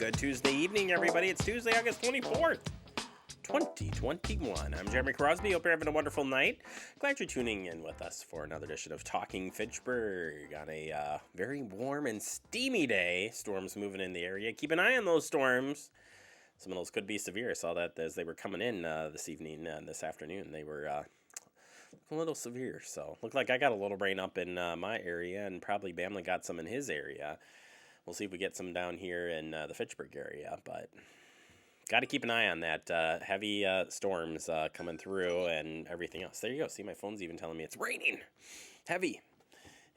Good Tuesday evening, everybody. It's Tuesday, August 24th, 2021. I'm Jeremy Crosby. Hope you're having a wonderful night. Glad you're tuning in with us for another edition of Talking Fitchburg on a very warm and steamy day. Storms moving in the area. Keep an eye on those storms. Some of those could be severe. I saw that as they were coming in this evening and this afternoon. They were a little severe. So looked like I got a little rain up in my area, and probably Bamley got some in his area. We'll see if we get some down here in the Fitchburg area, but got to keep an eye on that heavy storms coming through and everything else. There you go. See, my phone's even telling me it's raining heavy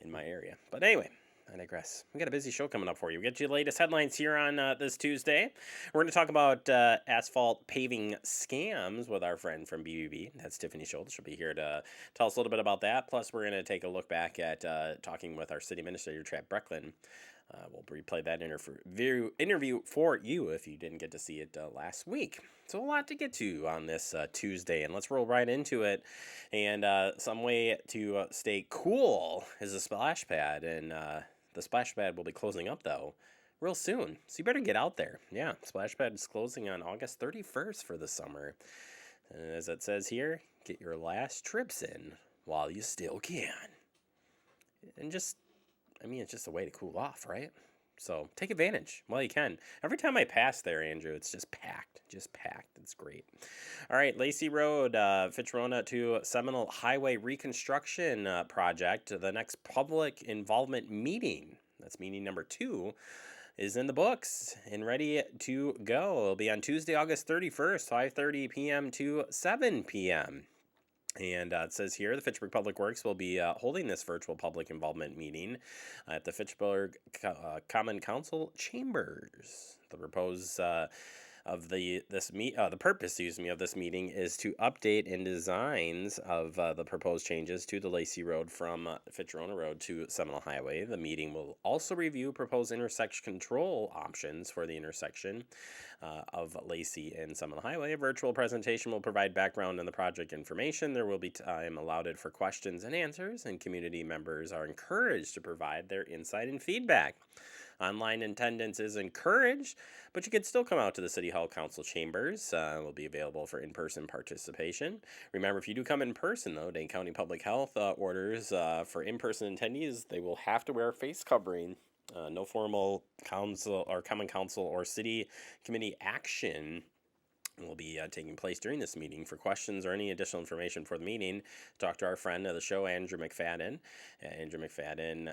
in my area. But anyway, I digress. We got a busy show coming up for you. We'll get you the latest headlines here on this Tuesday. We're going to talk about asphalt paving scams with our friend from BBB. That's Tiffany Schultz. She'll be here to tell us a little bit about that. Plus, we're going to take a look back at talking with our city administrator, Chad Brecklin. We'll replay that interview for you if you didn't get to see it last week. So a lot to get to on this Tuesday, and let's roll right into it. And some way to stay cool is a splash pad, and the splash pad will be closing up, though, real soon. So you better get out there. Yeah, splash pad is closing on August 31st for the summer. And as it says here, get your last trips in while you still can. And it's just a way to cool off, right? So take advantage while you can. Every time I pass there, Andrew, it's just packed. It's great. All right, Lacey Road, Fitchburg to Seminole Highway Reconstruction Project. The next public involvement meeting, that's meeting number 2, is in the books and ready to go. It'll be on Tuesday, August 31st, 5:30 p.m. to 7 p.m. And it says here, the Fitchburg Public Works will be holding this virtual public involvement meeting at the Fitchburg Common Council Chambers. The purpose of this meeting is to update and designs of the proposed changes to the Lacey Road from Fitchburg Road to Seminole Highway. The meeting will also review proposed intersection control options for the intersection of Lacey and Seminole Highway. A virtual presentation will provide background on the project information. There will be time allotted for questions and answers, and community members are encouraged to provide their insight and feedback. Online attendance is encouraged, but you can still come out to the City Hall Council Chambers. It will be available for in-person participation. Remember, if you do come in person, though, Dane County Public Health orders for in-person attendees, they will have to wear a face covering. No formal council or common council or city committee action will be taking place during this meeting. For questions or any additional information for the meeting, talk to our friend of the show, Andrew McFadden, Andrew.McFadden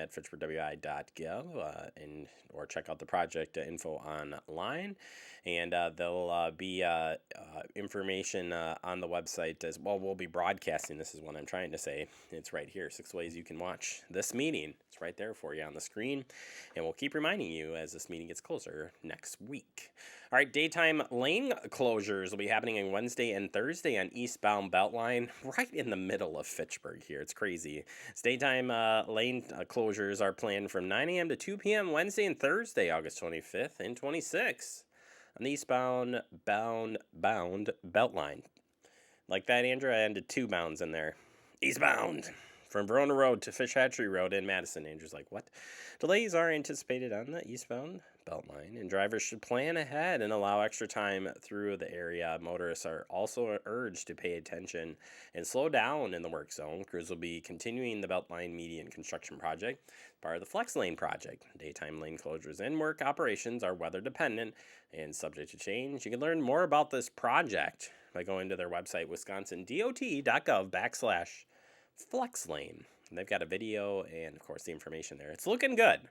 at fitchburgwi.gov, or check out the project info online. And there'll be information on the website as well. We'll be broadcasting. This is what I'm trying to say. It's right here. 6 ways you can watch this meeting. It's right there for you on the screen. And we'll keep reminding you as this meeting gets closer next week. All right, daytime lane closures will be happening on Wednesday and Thursday on eastbound Beltline, right in the middle of Fitchburg here. It's crazy. Daytime lane closures are planned from 9 a.m. to 2 p.m. Wednesday and Thursday, August 25th and 26th on the eastbound Beltline. Like that, Andrew, I ended 2 bounds in there. Eastbound. From Verona Road to Fish Hatchery Road in Madison. Andrew's like, what? Delays are anticipated on the eastbound Beltline, and drivers should plan ahead and allow extra time through the area. Motorists are also urged to pay attention and slow down in the work zone. Crews will be continuing the Beltline median construction project, part of the Flex Lane project. Daytime lane closures and work operations are weather dependent and subject to change. You can learn more about this project by going to their website, wisconsindot.gov/Flex Lane. And they've got a video and, of course, the information there. It's looking good.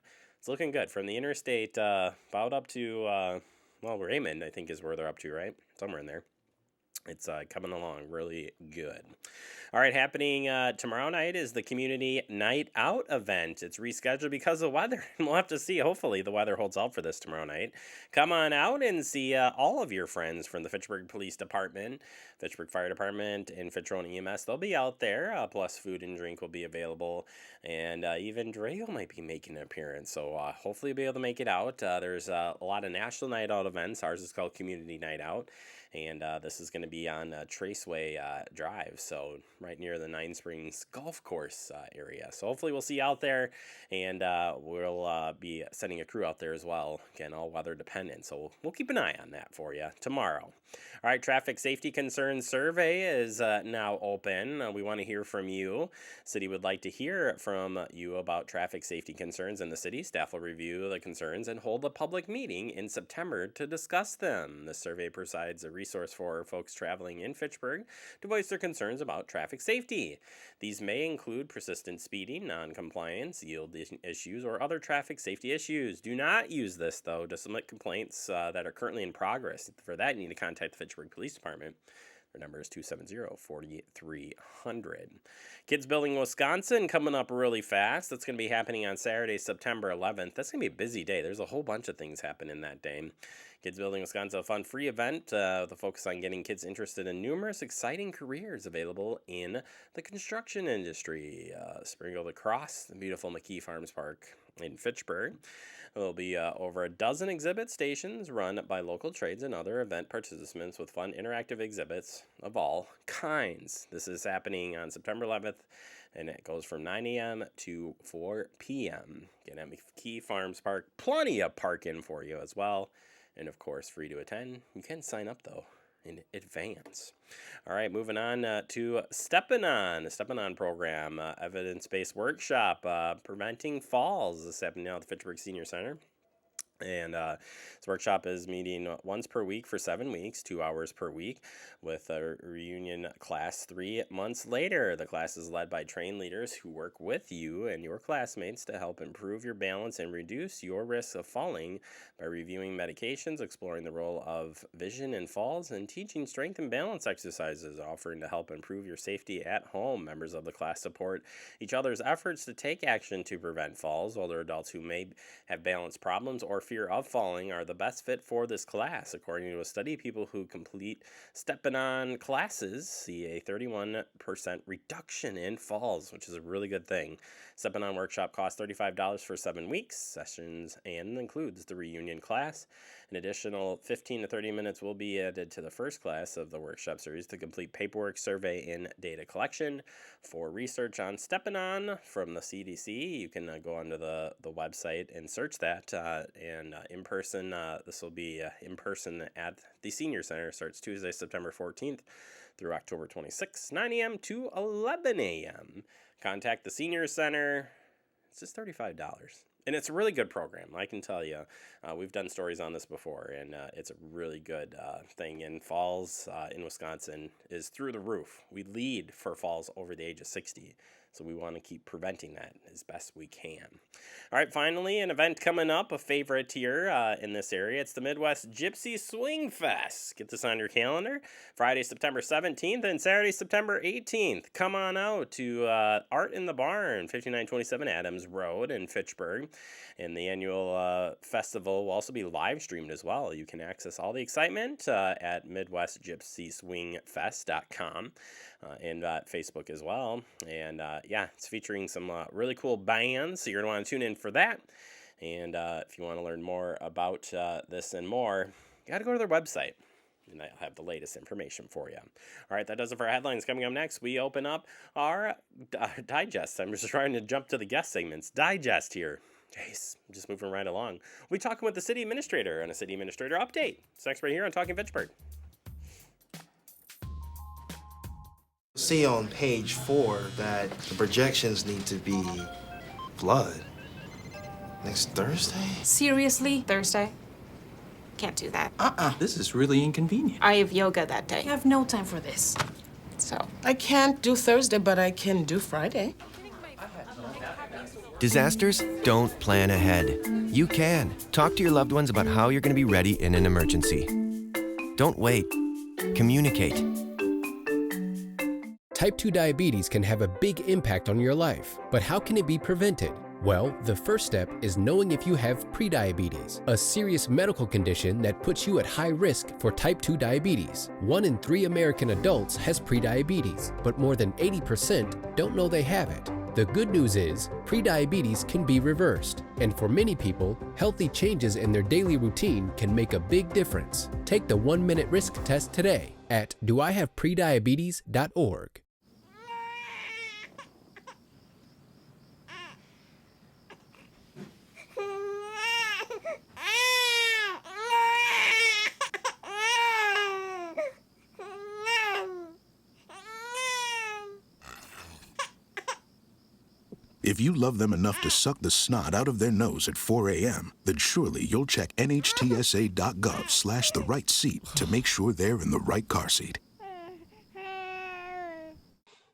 From the interstate about up to, Raymond, I think is where they're up to, right? Somewhere in there. It's coming along really good. All right, happening tomorrow night is the Community Night Out event. It's rescheduled because of weather. We'll have to see. Hopefully the weather holds out for this tomorrow night. Come on out and see all of your friends from the Fitchburg Police Department, Fitchburg Fire Department, and Fitchburg EMS. They'll be out there, plus food and drink will be available. And even Drago might be making an appearance. So hopefully you'll be able to make it out. There's a lot of national night out events. Ours is called Community Night Out. And this is going going to be on Traceway Drive, so right near the Nine Springs Golf Course area. So hopefully we'll see you out there, and we'll be sending a crew out there as well. Again, all weather dependent, so we'll keep an eye on that for you tomorrow. All right, traffic safety concerns survey is now open. We want to hear from you. City would like to hear from you about traffic safety concerns in the city. Staff will review the concerns and hold a public meeting in September to discuss them. The survey provides a resource for folks traveling in Fitchburg to voice their concerns about traffic safety. These may include persistent speeding, non-compliance, yield issues, or other traffic safety issues. Do not use this, though, to submit complaints that are currently in progress. For that, you need to contact the Fitchburg Police Department. Their number is 270-4300. Kids Building Wisconsin coming up really fast. That's going to be happening on Saturday, September 11th. That's going to be a busy day. There's a whole bunch of things happening that day. Kids Building Wisconsin, a fun free event with a focus on getting kids interested in numerous exciting careers available in the construction industry. Springfield across the beautiful McKee Farms Park in Fitchburg. There will be over a dozen exhibit stations run by local trades and other event participants with fun interactive exhibits of all kinds. This is happening on September 11th, and it goes from 9 a.m. to 4 p.m. Again, at McKee Farms Park. Plenty of parking for you as well. And, of course, free to attend. You can sign up, though, in advance. All right, moving on to Steppin' On, the Steppin' On program, evidence-based workshop, preventing falls. This is happening now at the Fitchburg Senior Center. And this workshop is meeting once per week for 7 weeks, 2 hours per week, with a reunion class 3 months later. The class is led by trained leaders who work with you and your classmates to help improve your balance and reduce your risk of falling by reviewing medications, exploring the role of vision in falls, and teaching strength and balance exercises, offering to help improve your safety at home. Members of the class support each other's efforts to take action to prevent falls. Older adults who may have balance problems or fear of falling are the best fit for this class. According to a study, people who complete Steppin' On classes see a 31% reduction in falls, which is a really good thing. Steppin' On workshop costs $35 for 7 weeks sessions and includes the reunion class. An additional 15 to 30 minutes will be added to the first class of the workshop series to complete paperwork, survey, and data collection. For research on Steppin' On from the CDC, you can go onto the website and search that. And in person, this will be in person at the Senior Center. Starts Tuesday, September 14th through October 26th, 9 a.m. to 11 a.m. Contact the Senior Center. It's just $35. And it's a really good program, I can tell you. We've done stories on this before, and it's a really good thing. And falls in Wisconsin is through the roof. We lead for falls over the age of 60. So we want to keep preventing that as best we can. All right, finally, an event coming up, a favorite here in this area. It's the Midwest Gypsy Swing Fest. Get this on your calendar. Friday, September 17th and Saturday, September 18th. Come on out to Art in the Barn, 5927 Adams Road in Fitchburg. And the annual festival will also be live streamed as well. You can access all the excitement at MidwestGypsySwingFest.com. And Facebook as well. And yeah, it's featuring some really cool bands, so you're going to want to tune in for that. And if you want to learn more about this and more, you got to go to their website, and I'll have the latest information for you. All right, that does it for our headlines. Coming up next, we open up our digest. I'm just trying to jump to the guest segments. Digest here. Jeez, I'm just moving right along. We'll be talking with the city administrator on a city administrator update. It's next right here on Talking Fitchburg. See on page 4 that the projections need to be blood. Next Thursday? Seriously? Thursday? Can't do that. This is really inconvenient. I have yoga that day. I have no time for this. So. I can't do Thursday, but I can do Friday. Disasters don't plan ahead. You can. Talk to your loved ones about how you're going to be ready in an emergency. Don't wait. Communicate. Type 2 diabetes can have a big impact on your life, but how can it be prevented? Well, the first step is knowing if you have prediabetes, a serious medical condition that puts you at high risk for type 2 diabetes. 1 in 3 American adults has prediabetes, but more than 80% don't know they have it. The good news is, prediabetes can be reversed, and for many people, healthy changes in their daily routine can make a big difference. Take the 1-minute risk test today at doihaveprediabetes.org. If you love them enough to suck the snot out of their nose at 4 a.m., then surely you'll check nhtsa.gov/the right seat to make sure they're in the right car seat.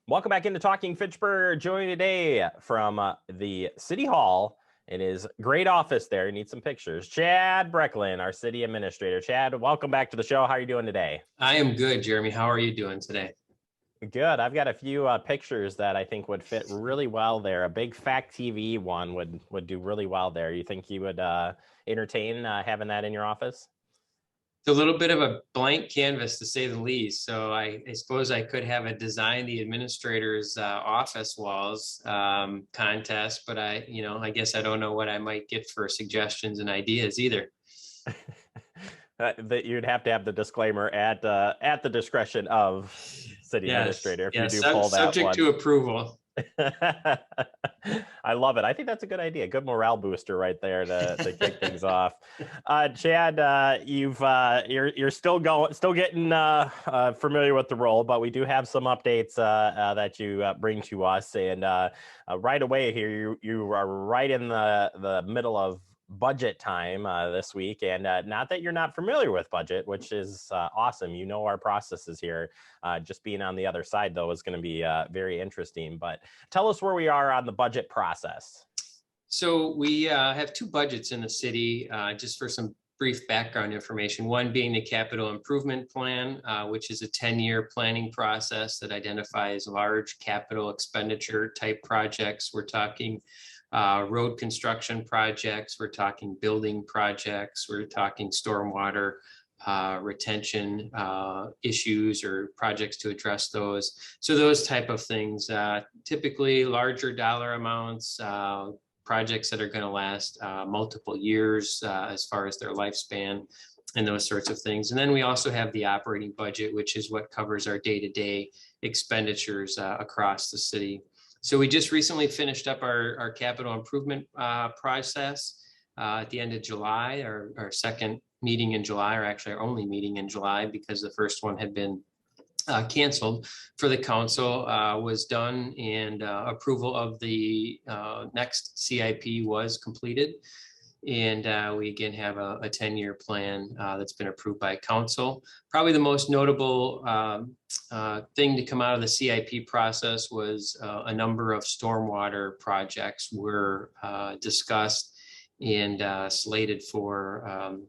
Welcome back into Talking Fitchburg. Joining today from the City Hall in his great office there. You need some pictures. Chad Brecklin, our city administrator. Chad, welcome back to the show. How are you doing today? I am good, Jeremy. How are you doing today? Good. I've got a few pictures that I think would fit really well there. A big Fact TV one would do really well there. You think you would entertain having that in your office? It's a little bit of a blank canvas, to say the least. So I suppose I could have a design the administrator's office walls contest, but I guess I don't know what I might get for suggestions and ideas either. That you'd have to have the disclaimer at the discretion of city administrator if you do pull that subject one. to approval. I love it. I think that's a good idea. Good morale booster right there to kick things off. Chad, you're still getting familiar with the role, but we do have some updates that you bring to us. And right away here, you are right in the middle of budget time this week, and not that you're not familiar with budget, which is awesome. You know our processes here. Just being on the other side, though, is going to be very interesting. But tell us where we are on the budget process. So we have two budgets in the city, just for some brief background information. One being the capital improvement plan, which is a 10-year planning process that identifies large capital expenditure type projects. We're talking road construction projects, we're talking building projects, we're talking stormwater retention issues or projects to address those. So those type of things, typically larger dollar amounts, projects that are going to last multiple years as far as their lifespan and those sorts of things. And then we also have the operating budget, which is what covers our day-to-day expenditures across the city. So we just recently finished up our capital improvement process at the end of July, our second meeting in July, or actually our only meeting in July, because the first one had been canceled for the council, was done, and approval of the next CIP was completed. And we again have a 10-year plan that's been approved by council. Probably the most notable thing to come out of the CIP process was a number of stormwater projects were discussed and slated for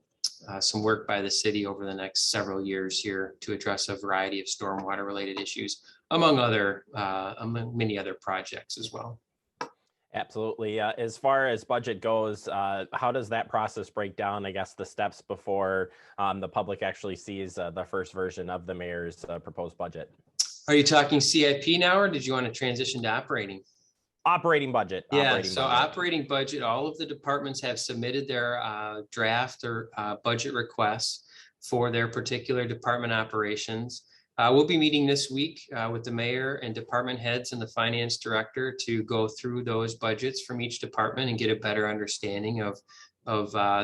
some work by the city over the next several years here to address a variety of stormwater related issues, among many other projects as well. Absolutely. As far as budget goes, how does that process break down? I guess the steps before the public actually sees the first version of the mayor's proposed budget. Are you talking CIP now, or did you want to transition to operating? Operating budget. Operating budget, all of the departments have submitted their draft or budget requests for their particular department operations. We'll be meeting this week with the mayor and department heads and the finance director to go through those budgets from each department and get a better understanding of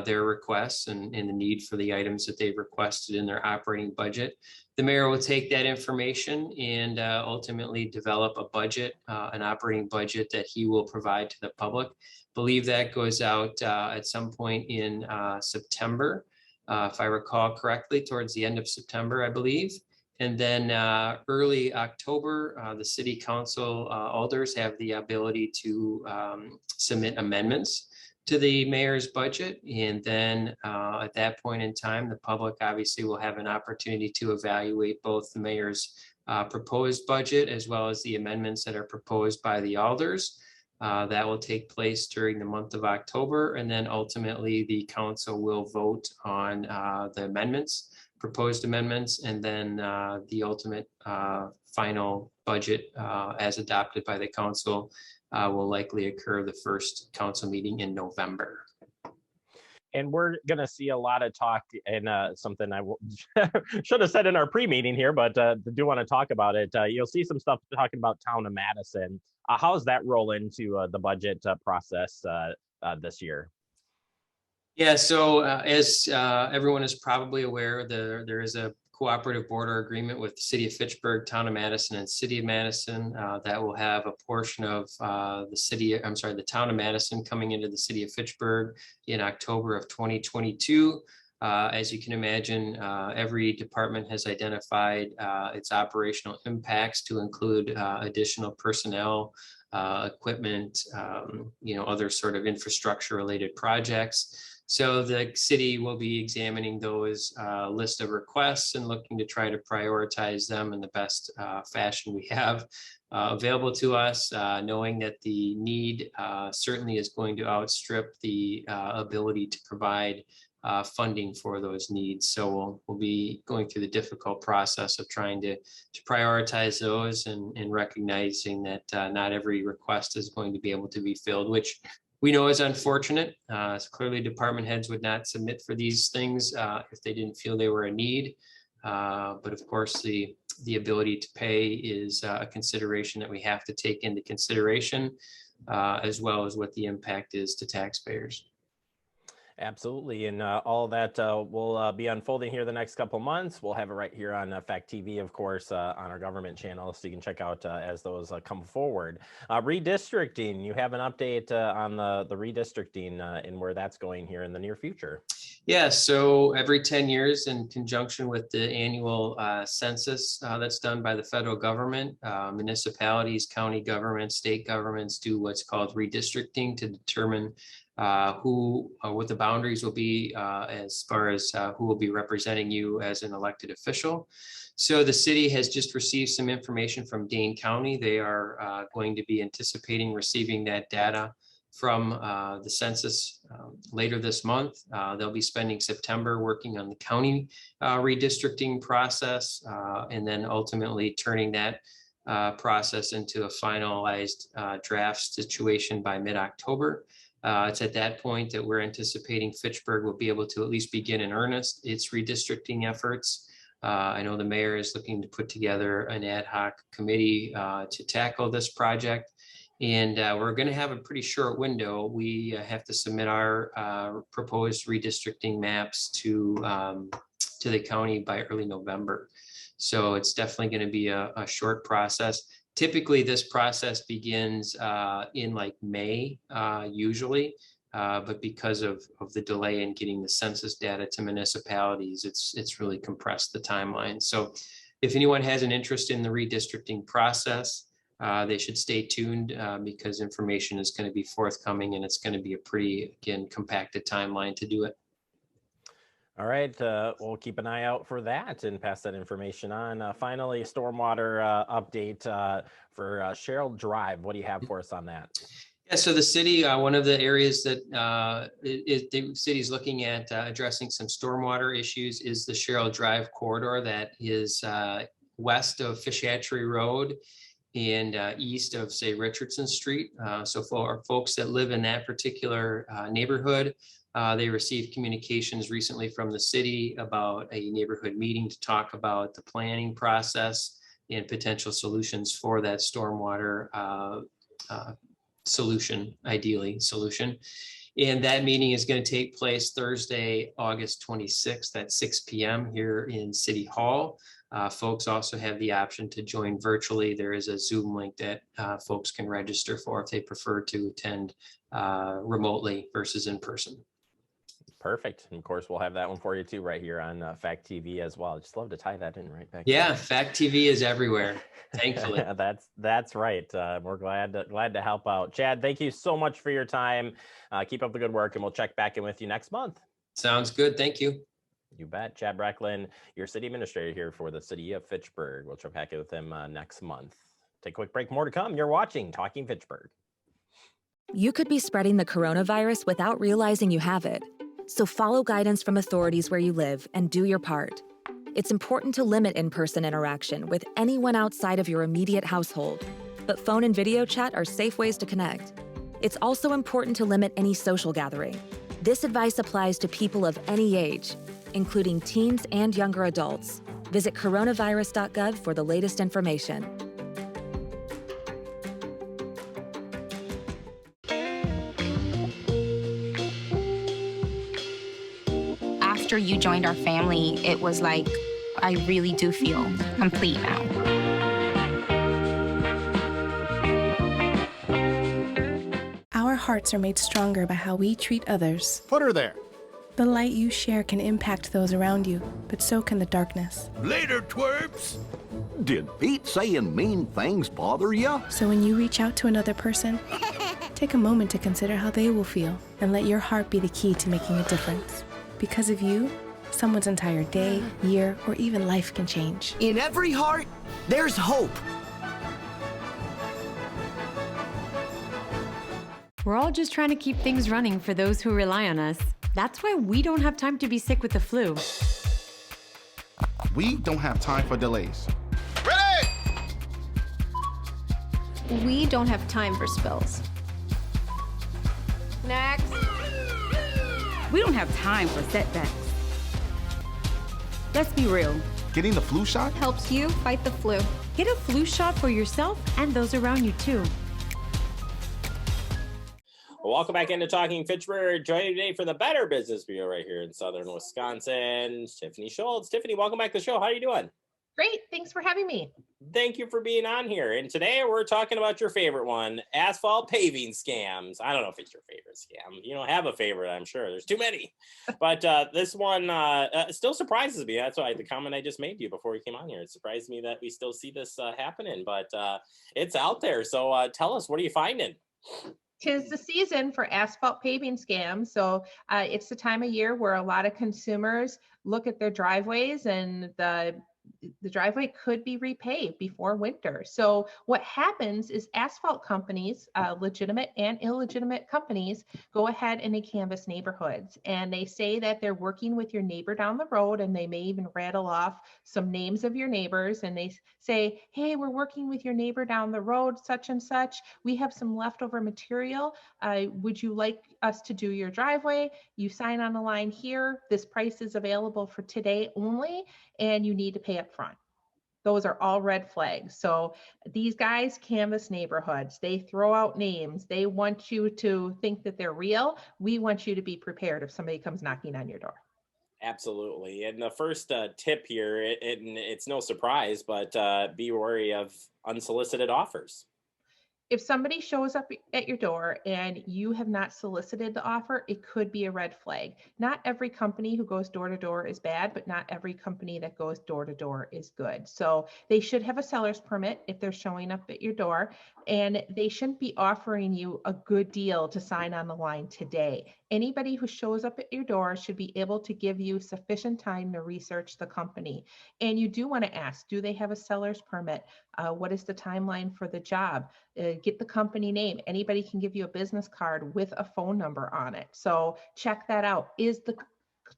their requests and the need for the items that they've requested in their operating budget. The mayor will take that information and ultimately develop a budget, an operating budget that he will provide to the public. Believe that goes out at some point in September, if I recall correctly, towards the end of September, I believe. And then early October, the city council alders have the ability to submit amendments to the mayor's budget. And then at that point in time, the public obviously will have an opportunity to evaluate both the mayor's proposed budget as well as the amendments that are proposed by the alders. That will take place during the month of October. And then ultimately the council will vote on the amendments, proposed amendments, and then the ultimate final budget as adopted by the council will likely occur the first council meeting in November. And we're going to see a lot of talk, and something I should have said in our pre-meeting here, but do want to talk about it. You'll see some stuff talking about Town of Madison. How does that roll into the budget process this year? Yeah, so as everyone is probably aware, there is a cooperative border agreement with the City of Fitchburg, Town of Madison, and City of Madison that will have a portion of the Town of Madison coming into the City of Fitchburg in October of 2022. As you can imagine, every department has identified its operational impacts to include additional personnel, equipment, other sort of infrastructure related projects. So the city will be examining those list of requests and looking to try to prioritize them in the best fashion we have available to us, knowing that the need certainly is going to outstrip the ability to provide funding for those needs. So we'll be going through the difficult process of trying to prioritize those and recognizing that not every request is going to be able to be filled, which we know is unfortunate. Clearly department heads would not submit for these things if they didn't feel they were a need. But of course, the ability to pay is a consideration that we have to take into consideration, as well as what the impact is to taxpayers. Absolutely. And all that will be unfolding here the next couple months. We'll have it right here on Fact TV, of course, on our government channel, so you can check out as those come forward. Redistricting, you have an update on the redistricting and where that's going here in the near future. Yeah, so every 10 years in conjunction with the annual census that's done by the federal government, municipalities, county governments, state governments do what's called redistricting to determine what the boundaries will be as far as who will be representing you as an elected official. So the city has just received some information from Dane County. They are going to be anticipating receiving that data from the census later this month. They'll be spending September working on the county redistricting process and then ultimately turning that process into a finalized draft situation by mid-October. It's at that point that we're anticipating Fitchburg will be able to at least begin in earnest its redistricting efforts. I know the mayor is looking to put together an ad hoc committee to tackle this project. And we're going to have a pretty short window. We have to submit our proposed redistricting maps to the county by early November. So it's definitely going to be a short process. Typically, this process begins in like May, usually, but because of the delay in getting the census data to municipalities, it's really compressed the timeline. So if anyone has an interest in the redistricting process, they should stay tuned because information is going to be forthcoming and it's going to be a pretty, again, compacted timeline to do it. All right, we'll keep an eye out for that and pass that information on. Finally, stormwater update for Cheryl Drive. What do you have for us on that? Yeah, so the city, one of the areas that the city is looking at addressing some stormwater issues is the Cheryl Drive corridor that is west of Fish Hatchery Road and east of, say, Richardson Street. So for our folks that live in that particular neighborhood, they received communications recently from the city about a neighborhood meeting to talk about the planning process and potential solutions for that stormwater solution. And that meeting is going to take place Thursday, August 26th at 6 p.m. here in City Hall. Folks also have the option to join virtually. There is a Zoom link that folks can register for if they prefer to attend remotely versus in person. Perfect. And of course, we'll have that one for you too, right here on Fact TV as well. Just love to tie that in right back. Yeah, there. Fact TV is everywhere, thankfully. That's right. We're glad to help out. Chad, thank you so much for your time. Keep up the good work, and we'll check back in with you next month. Sounds good. Thank you. You bet. Chad Brecklin, your city administrator here for the city of Fitchburg. We'll check back in with him next month. Take a quick break. More to come. You're watching Talking Fitchburg. You could be spreading the coronavirus without realizing you have it. So follow guidance from authorities where you live and do your part. It's important to limit in-person interaction with anyone outside of your immediate household. but phone and video chat are safe ways to connect. It's also important to limit any social gathering. This advice applies to people of any age, including teens and younger adults. Visit coronavirus.gov for the latest information. After you joined our family, it was like, I really do feel complete now. Our hearts are made stronger by how we treat others. Put her there. The light you share can impact those around you, but so can the darkness. Later, twerps! Did Pete saying mean things bother you? So when you reach out to another person, take a moment to consider how they will feel and let your heart be the key to making a difference. Because of you, someone's entire day, year, or even life can change. In every heart, there's hope. We're all just trying to keep things running for those who rely on us. That's why we don't have time to be sick with the flu. We don't have time for delays. We don't have time for spills. Next. We don't have time for setbacks. Let's be real. Getting the flu shot helps you fight the flu. Get a flu shot for yourself and those around you too. Well, welcome back into Talking Fitchburg. Joining today for the Better Business Bureau right here in Southern Wisconsin, Tiffany Schultz. Tiffany, welcome back to the show. How are you doing? Great. Thanks for having me. Thank you for being on here. And today we're talking about your favorite one, asphalt paving scams. I don't know if it's your favorite scam. You don't have a favorite, I'm sure. There's too many. But this one still surprises me. That's why the comment I just made to you before we came on here. It surprised me that we still see this happening, but it's out there. So tell us, what are you finding? 'Tis the season for asphalt paving scams. So it's the time of year where a lot of consumers look at their driveways and the driveway could be repaid before winter. So what happens is asphalt companies, legitimate and illegitimate companies, go ahead and they canvass neighborhoods and they say that they're working with your neighbor down the road, and they may even rattle off some names of your neighbors, and they say, hey, we're working with your neighbor down the road, such and such. We have some leftover material. Would you like us to do your driveway? You sign on the line here. This price is available for today only, and you need to pay up front. Those are all red flags. So these guys canvass neighborhoods. They throw out names. They want you to think that they're real. We want you to be prepared if somebody comes knocking on your door. Absolutely. And the first tip here, it's no surprise, but be wary of unsolicited offers. If somebody shows up at your door and you have not solicited the offer, it could be a red flag. Not every company who goes door to door is bad, but not every company that goes door to door is good. So they should have a seller's permit if they're showing up at your door, and they shouldn't be offering you a good deal to sign on the line today. Anybody who shows up at your door should be able to give you sufficient time to research the company. And you do want to ask, do they have a seller's permit? What is the timeline for the job? Get the company name. Anybody can give you a business card with a phone number on it. So check that out. Is the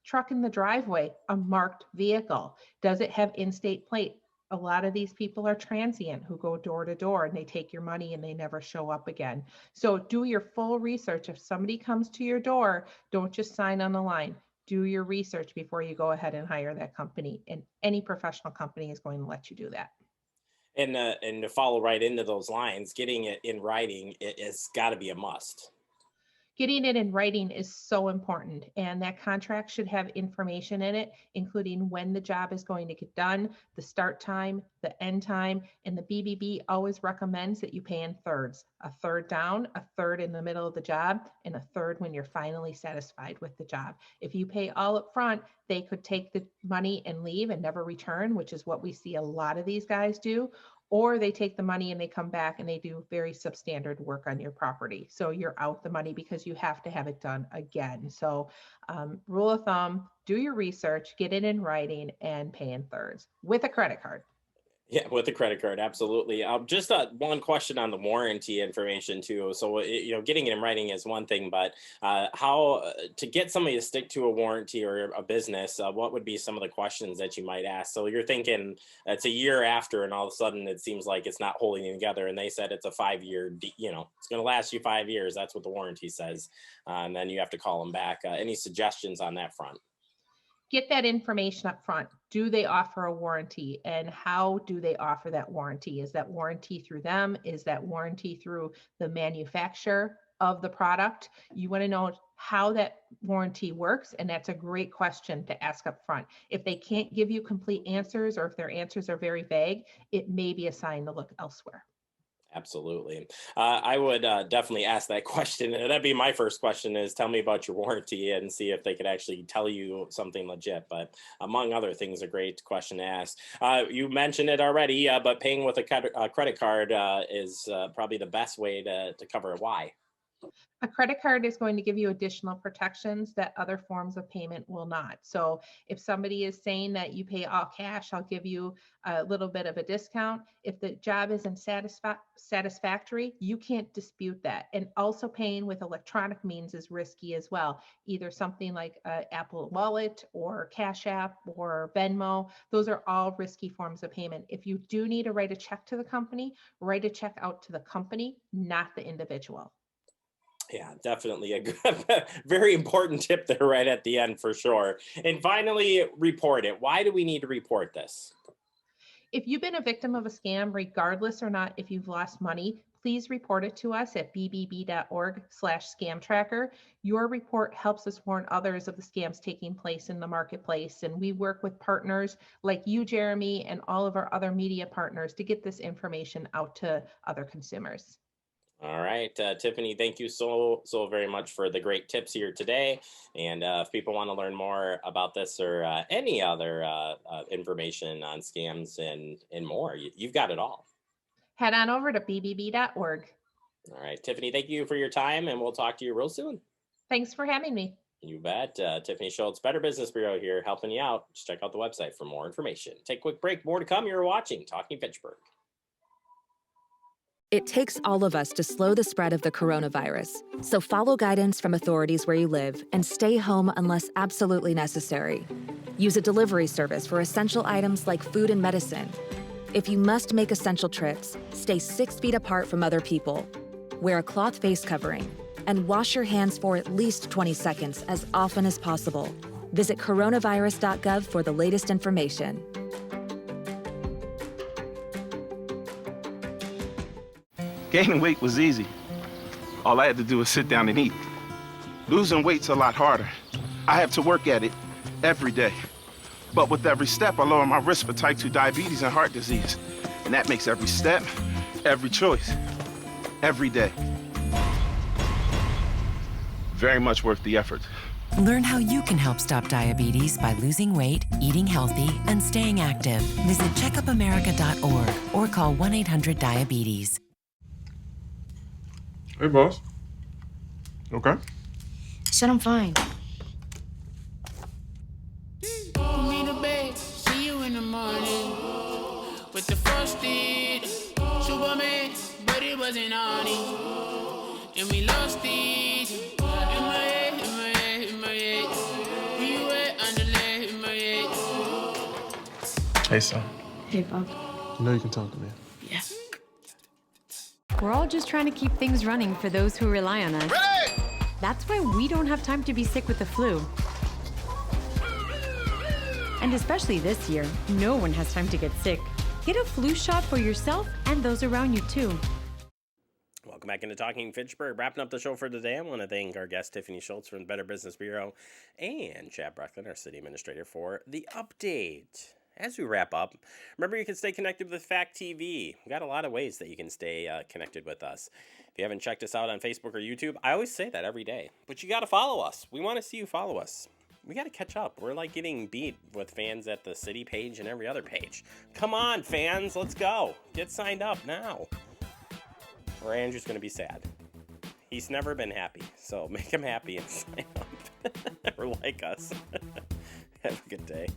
truck in the driveway a marked vehicle? Does it have in-state plate? A lot of these people are transient who go door to door and they take your money and they never show up again. So do your full research. If somebody comes to your door, don't just sign on the line. Do your research before you go ahead and hire that company. And any professional company is going to let you do that. And to follow right into those lines, getting it in writing it's got to be a must. Getting it in writing is so important, and that contract should have information in it, including when the job is going to get done, the start time, the end time, and the BBB always recommends that you pay in thirds, a third down, a third in the middle of the job, and a third when you're finally satisfied with the job. If you pay all up front, they could take the money and leave and never return, which is what we see a lot of these guys do. Or they take the money and they come back and they do very substandard work on your property. So you're out the money because you have to have it done again. So rule of thumb, do your research, get it in writing, and pay in thirds with a credit card. Yeah, with the credit card, absolutely. Just one question on the warranty information too. So, getting it in writing is one thing, but how to get somebody to stick to a warranty or a business? What would be some of the questions that you might ask? So you're thinking it's a year after, and all of a sudden it seems like it's not holding together, and they said it's a 5-year. It's going to last you 5 years. That's what the warranty says, and then you have to call them back. Any suggestions on that front? Get that information up front. Do they offer a warranty, and how do they offer that warranty? Is that warranty through them? Is that warranty through the manufacturer of the product? You want to know how that warranty works, and that's a great question to ask up front. If they can't give you complete answers, or if their answers are very vague, it may be a sign to look elsewhere. Absolutely. I would definitely ask that question. And that'd be my first question is tell me about your warranty and see if they could actually tell you something legit. But among other things, a great question to ask. You mentioned it already, but paying with a credit card is probably the best way to cover it. Why? A credit card is going to give you additional protections that other forms of payment will not. So if somebody is saying that you pay all cash, I'll give you a little bit of a discount. If the job isn't satisfactory, you can't dispute that. And also paying with electronic means is risky as well. Either something like Apple Wallet or Cash App or Venmo. Those are all risky forms of payment. If you do need to write a check to the company, write a check out to the company, not the individual. Yeah, definitely a good, very important tip there right at the end for sure. And finally, report it. Why do we need to report this? If you've been a victim of a scam, regardless or not if you've lost money, please report it to us at bbb.org/scam tracker. Your report helps us warn others of the scams taking place in the marketplace. And we work with partners like you, Jeremy, and all of our other media partners to get this information out to other consumers. All right, Tiffany, thank you so very much for the great tips here today. And if people want to learn more about this or any other information on scams and more, you've got it all. Head on over to bbb.org. All right, Tiffany, thank you for your time, and we'll talk to you real soon. Thanks for having me. You bet. Tiffany Schultz, Better Business Bureau here, helping you out. Just check out the website for more information. Take a quick break. More to come. You're watching Talking Fitchburg. It takes all of us to slow the spread of the coronavirus. So follow guidance from authorities where you live and stay home unless absolutely necessary. Use a delivery service for essential items like food and medicine. If you must make essential trips, stay 6 feet apart from other people. Wear a cloth face covering and wash your hands for at least 20 seconds as often as possible. Visit coronavirus.gov for the latest information. Gaining weight was easy. All I had to do was sit down and eat. Losing weight's a lot harder. I have to work at it every day. But with every step, I lower my risk for type 2 diabetes and heart disease. And that makes every step, every choice, every day very much worth the effort. Learn how you can help stop diabetes by losing weight, eating healthy, and staying active. Visit checkupamerica.org or call 1-800-DIABETES. Hey, boss. Okay? Said I'm fine. Me the bed, see you in the morning with the frosted Superman, but it wasn't on it, and we lost it. In my head, in my head, in my head. Where you at? Underlay in my head. Hey, son. Hey, Bob. You know you can talk to me. Yeah. We're all just trying to keep things running for those who rely on us. Ready! That's why we don't have time to be sick with the flu. And especially this year, no one has time to get sick. Get a flu shot for yourself and those around you too. Welcome back into Talking Fitchburg. Wrapping up the show for today, I want to thank our guest, Tiffany Schultz from the Better Business Bureau, and Chad Brecklin, our city administrator, for the update. As we wrap up, remember you can stay connected with Fact TV. We've got a lot of ways that you can stay connected with us. If you haven't checked us out on Facebook or YouTube, I always say that every day. But you got to follow us. We want to see you follow us. We got to catch up. We're like getting beat with fans at the city page and every other page. Come on, fans. Let's go. Get signed up now. Or Andrew's going to be sad. He's never been happy. So make him happy and sign up. Or like us. Have a good day.